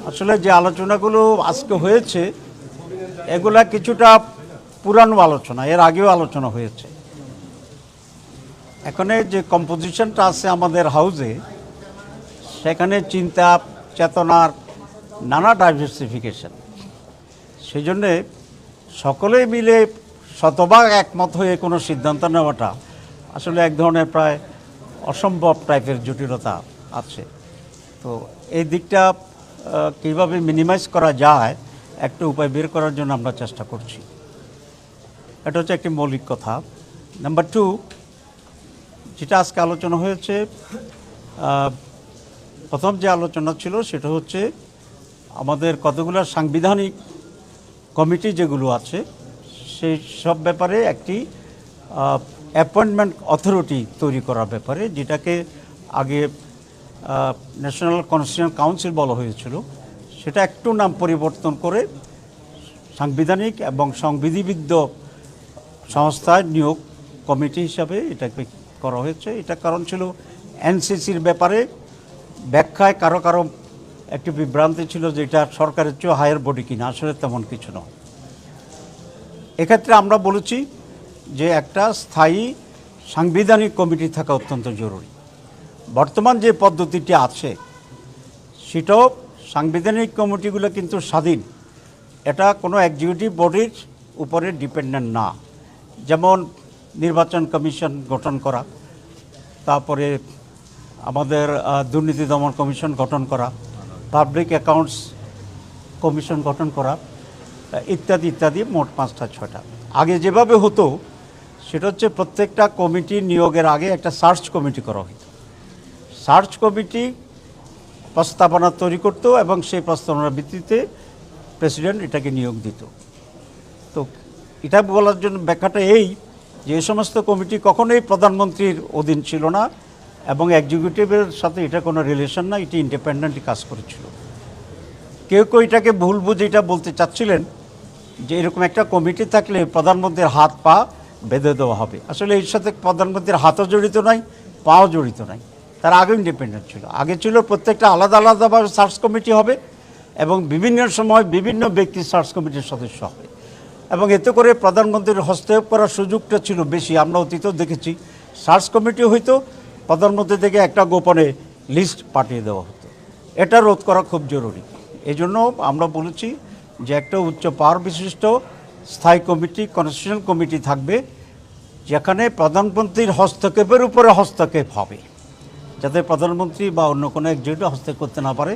আসলে যে আলোচনাগুলো আজকে হয়েছে এগুলা কিছুটা পুরানো আলোচনা, এর আগেও আলোচনা হয়েছে। এখানে যে কম্পোজিশনটা আছে আমাদের হাউসে, সেখানে চিন্তা চেতনার নানা ডাইভার্সিফিকেশন, সেই জন্যে সকলে মিলে শতভাগ একমত হয়ে কোনো সিদ্ধান্ত নেওয়াটা আসলে এক ধরনের প্রায় অসম্ভব টাইপের জটিলতা আছে। তো এই দিকটা কীভাবে মিনিমাইজ করা যায় একটা উপায় বের করার জন্য আমরা চেষ্টা করছি। এটা হচ্ছে একটি মৌলিক কথা। নাম্বার 2, যেটা আজকে আলোচনা হয়েছে, প্রথম যে আলোচনা ছিল সেটা হচ্ছে আমাদের কতগুলো সাংবিধানিক কমিটি যেগুলো আছে সেই সব ব্যাপারে একটি অ্যাপয়েন্টমেন্ট অথরিটি তৈরি করার ব্যাপারে, যেটাকে আগে ন্যাশনাল কনস্টিটিউশন কাউন্সিল বলা হয়েছিল, সেটা একটু নাম পরিবর্তন করে সাংবিধানিক এবং সংবিধিবিদ্ধ সংস্থায় নিয়োগ কমিটি হিসাবে এটাকে করা হয়েছে। এটা কারণ ছিল এনসিসির ব্যাপারে ব্যাখ্যায় কারো কারো একটি বিভ্রান্তি ছিল যে এটা সরকারের চেয়ে হায়ার বডি কিনা, আসলে তেমন কিছু নয়। এক্ষেত্রে আমরা বলেছি যে একটা স্থায়ী সাংবিধানিক কমিটি থাকা অত্যন্ত জরুরি। বর্তমান যে পদ্ধতিটি আছে সেটাও সাংবিধানিক কমিটিগুলো কিন্তু স্বাধীন, এটা কোনো এক্সিকিউটিভ বডির উপরে ডিপেন্ডেন্ট না। যেমন নির্বাচন কমিশন গঠন করা, তারপরে আমাদের দুর্নীতি দমন কমিশন গঠন করা, পাবলিক অ্যাকাউন্টস কমিশন গঠন করা, ইত্যাদি ইত্যাদি, মোট 5-6টা। আগে যেভাবে হতো সেটা হচ্ছে প্রত্যেকটা কমিটি নিয়োগের আগে একটা সার্চ কমিটি করা হতো। সার্চ কমিটি প্রস্তাবনা তৈরি করত এবং সেই প্রস্তাবনার ভিত্তিতে প্রেসিডেন্ট এটাকে নিয়োগ দিত। তো এটা বলার জন্য ব্যাখ্যাটা এই যে এই সমস্ত কমিটি কখনোই প্রধানমন্ত্রীর অধীন ছিল না এবং এক্সিকিউটিভের সাথে এটা কোনো রিলেশন না, এটি ইন্ডিপেন্ডেন্টলি কাজ করেছিল। কেউ কেউ এটাকে ভুল বুঝে এটা বলতে চাচ্ছিলেন যে এরকম একটা কমিটি থাকলে প্রধানমন্ত্রীর হাত পা বেঁধে দেওয়া হবে। আসলে এর সাথে প্রধানমন্ত্রীর হাতও জড়িত নাই, পাও জড়িত নাই, তার আগে ইন্ডিপেন্ডেন্ট ছিল। আগে ছিল প্রত্যেকটা আলাদা আলাদাভাবে সার্চ কমিটি হবে এবং বিভিন্ন সময় বিভিন্ন ব্যক্তি সার্চ কমিটির সদস্য হবে এবং এতে করে প্রধানমন্ত্রীর হস্তক্ষেপ করার সুযোগটা ছিল বেশি। আমরা অতীতেও দেখেছি সার্চ কমিটি হইতো, প্রধানমন্ত্রী থেকে একটা গোপনে লিস্ট পাঠিয়ে দেওয়া হতো। এটা রোধ করা খুব জরুরি। এই জন্য আমরা বলেছি যে একটা উচ্চ পাওয়ার বিশিষ্ট স্থায়ী কমিটি, কনস্টিটিউশন কমিটি থাকবে, যেখানে প্রধানমন্ত্রীর হস্তক্ষেপের উপরে হস্তক্ষেপ হবে, যাতে প্রধানমন্ত্রী বা অন্য কোনো এক্সিকিউটিভ হস্তক্ষেপ করতে না পারে।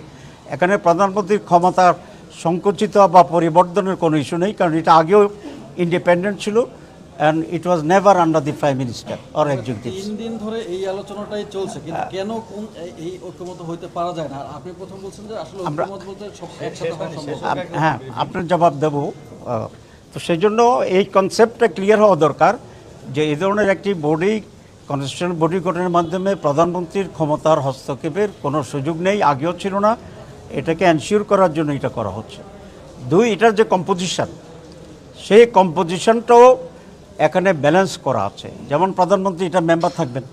এখানে প্রধানমন্ত্রীর ক্ষমতার সংকুচিত বা পরিবর্তনের কোনো ইস্যু নেই, কারণ এটা আগেও ইন্ডিপেন্ডেন্ট ছিল and it was never under the Prime Minister or executive. 3 দিন ধরে এই আলোচনাটাই চলছে, কিন্তু কেন এই ঐক্যমত হইতে পারা যায় না? আপনি প্রথম বলছেন যে আসলে ঐক্যমত বলতে সব একসাথে হওয়া সম্ভব। হ্যাঁ, আপনার জবাব দেব। তো সেই জন্য এই কনসেপ্টটা ক্লিয়ার হওয়া দরকার যে এই ধরনের একটি বডি, কনস্টিটিউশনাল বডি গঠনের মাধ্যমে প্রধানমন্ত্রীর ক্ষমতার হস্তক্ষেপের কোনো সুযোগ নেই, আগেও ছিল না। এটাকে এনশিওর করার জন্য এটা করা হচ্ছে। 2, এটার যে কম্পোজিশন, সেই কম্পোজিশনটাও এখানে ব্যালেন্স করা আছে। যেমন প্রধানমন্ত্রী এটা মেম্বার থাকবেন,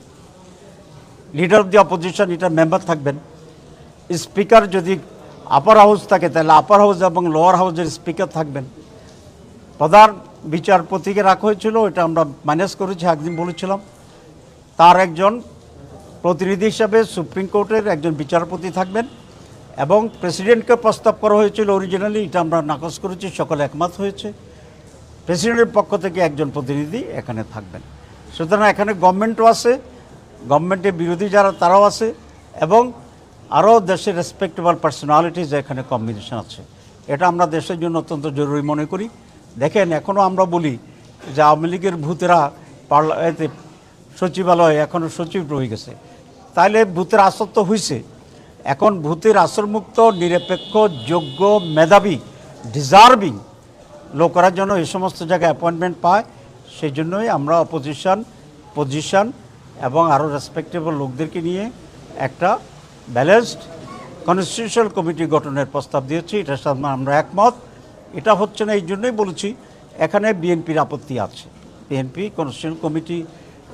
লিডার অফ দি অপোজিশন এটা মেম্বার থাকবেন, স্পিকার যদি আপার হাউস থাকে তাহলে আপার হাউস এবং লোয়ার হাউসের স্পিকার থাকবেন। প্রধান বিচারপতিকে রাখা হয়েছিল, এটা আমরা মাইনাস করেছি, একদিন বলেছিলাম। তার একজন প্রতিনিধি হিসাবে সুপ্রিম কোর্টের একজন বিচারপতি থাকবেন এবং প্রেসিডেন্টকে প্রস্তাব করা হয়েছিল অরিজিনালি, এটা আমরা নাকচ করেছি, সকলে একমত হয়েছে। প্রেসিডেন্টের পক্ষ থেকে একজন প্রতিনিধি এখানে থাকবেন। সুতরাং এখানে গভর্নমেন্টও আছে, গভর্নমেন্টের বিরোধী যারা তারাও আছে এবং আরও দেশের রেসপেক্টেবল পার্সোনালিটিজ এখানে কম্বিনেশন আছে। এটা আমরা দেশের জন্য অত্যন্ত জরুরি মনে করি। দেখেন, এখনও আমরা বলি যে আওয়ামী লীগের ভূতেরা সচিবালয়ে এখনও সচিব রয়ে গেছে, তাইলে ভূতের আসর তো হয়েছে। এখন ভূতের আসরমুক্ত, নিরপেক্ষ, যোগ্য, মেধাবী, ডিজার্ভিং লোকেরা যেন এই সমস্ত জায়গায় অ্যাপয়েন্টমেন্ট পায়, সেই জন্যই আমরা অপোজিশন, পজিশন এবং আরও রেসপেক্টেবল লোকদেরকে নিয়ে একটা ব্যালেন্সড কনস্টিটিউশনাল কমিটি গঠনের প্রস্তাব দিয়েছি। এটার সাথে আমরা একমত। এটা হচ্ছে না এই জন্যই বলেছি এখানে বিএনপির আপত্তি আছে। বিএনপি কনস্টিটিউশনাল কমিটি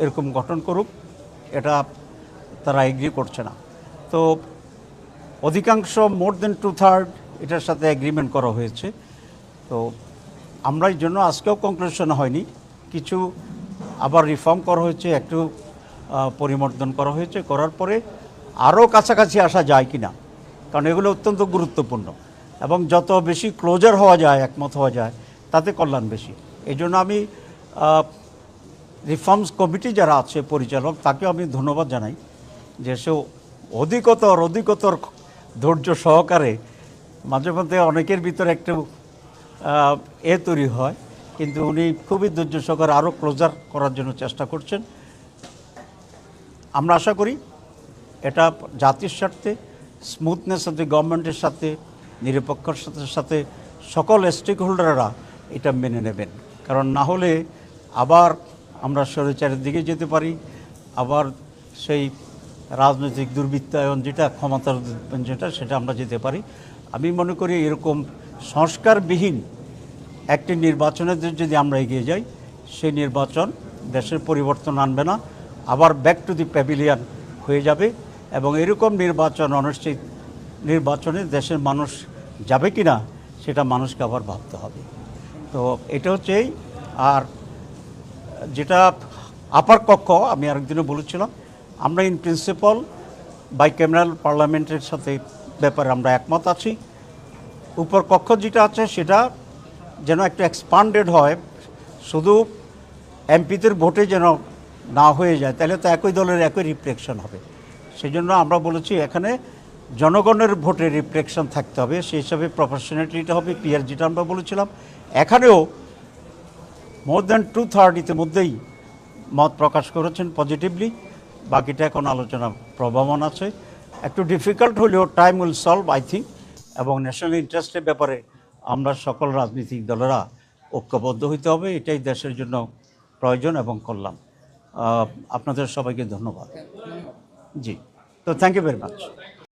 এরকম গঠন করুক, এটা তারা এগ্রি করছে না। তো অধিকাংশ, মোর দেন 2/3 এটার সাথে এগ্রিমেন্ট করা হয়েছে। তো আমরা এই জন্য আজকেও কনক্লুশন হয়নি, কিছু আবার রিফর্ম করা হয়েছে, একটু পরিবর্তন করা হয়েছে, করার পরে আরও কাছাকাছি আসা যায় কি না, কারণ এগুলো অত্যন্ত গুরুত্বপূর্ণ এবং যত বেশি ক্লোজার হওয়া যায়, একমত হওয়া যায়, তাতে কল্যাণ বেশি। এই জন্য আমি রিফর্মস কমিটি যারা আছে পরিচালক, তাকেও আমি ধন্যবাদ জানাই যে সে অধিকতর ধৈর্য সহকারে, মাঝে মধ্যে অনেকের ভিতরে একটু তৈরি হয়, কিন্তু উনি খুবই ধৈর্য সহকারে আরও ক্লোজার করার জন্য চেষ্টা করছেন। আমরা আশা করি এটা জাতির স্বার্থে, স্মুথনেস অফ দি গভর্নমেন্টের সাথে, নিরপেক্ষতার সাথে সকল স্টেক হোল্ডাররা এটা মেনে নেবেন, কারণ না হলে আবার আমরা স্বৈরাচারের দিকে যেতে পারি, আবার সেই রাজনৈতিক দুর্বৃত্তায়ন যেটা, ক্ষমতার যেটা, সেটা আমরা যেতে পারি। আমি মনে করি এরকম সংস্কারবিহীন একটি নির্বাচনের যদি আমরা এগিয়ে যাই, সেই নির্বাচন দেশের পরিবর্তন আনবে না, আবার ব্যাক টু দি প্যাভিলিয়ন হয়ে যাবে। এবং এরকম নির্বাচন, অনিশ্চিত নির্বাচনে দেশের মানুষ যাবে কি না সেটা মানুষকে আবার ভাবতে হবে। তো এটা হচ্ছে এই। আর যেটা আপার কক্ষ, আমি আরেকদিনও বলেছিলাম, আমরা ইন প্রিন্সিপাল বাইক্যামেরাল পার্লামেন্টের সাথে ব্যাপারে আমরা একমত আছি। উপর কক্ষ যেটা আছে সেটা যেন একটু এক্সপান্ডেড হয়, শুধু এমপিদের ভোটে যেন না হয়ে যায়, তাহলে তো একই দলের একই রিফ্লেকশন হবে। সেই জন্য আমরা বলেছি এখানে জনগণের ভোটে রিফ্লেকশন থাকতে হবে, সেই হিসাবে প্রফেশনালিটিটা হবে ক্লিয়ার, যেটা আমরা বলেছিলাম। এখানেও মোর দ্যান 2/3 ইতিমধ্যেই মত প্রকাশ করেছেন পজিটিভলি, বাকিটা এখন আলোচনা প্রভাবন আছে। একটু ডিফিকাল্ট হলেও time will solve, I think. এবং ন্যাশনাল ইন্টারেস্টের ব্যাপারে আমরা সকল রাজনৈতিক দলেরা ঐক্যবদ্ধ হইতে হবে, এটাই দেশের জন্য প্রয়োজন এবং কল্যাণ। আপনাদের সবাইকে ধন্যবাদ। জি, তো থ্যাংক ইউ ভেরি মাচ।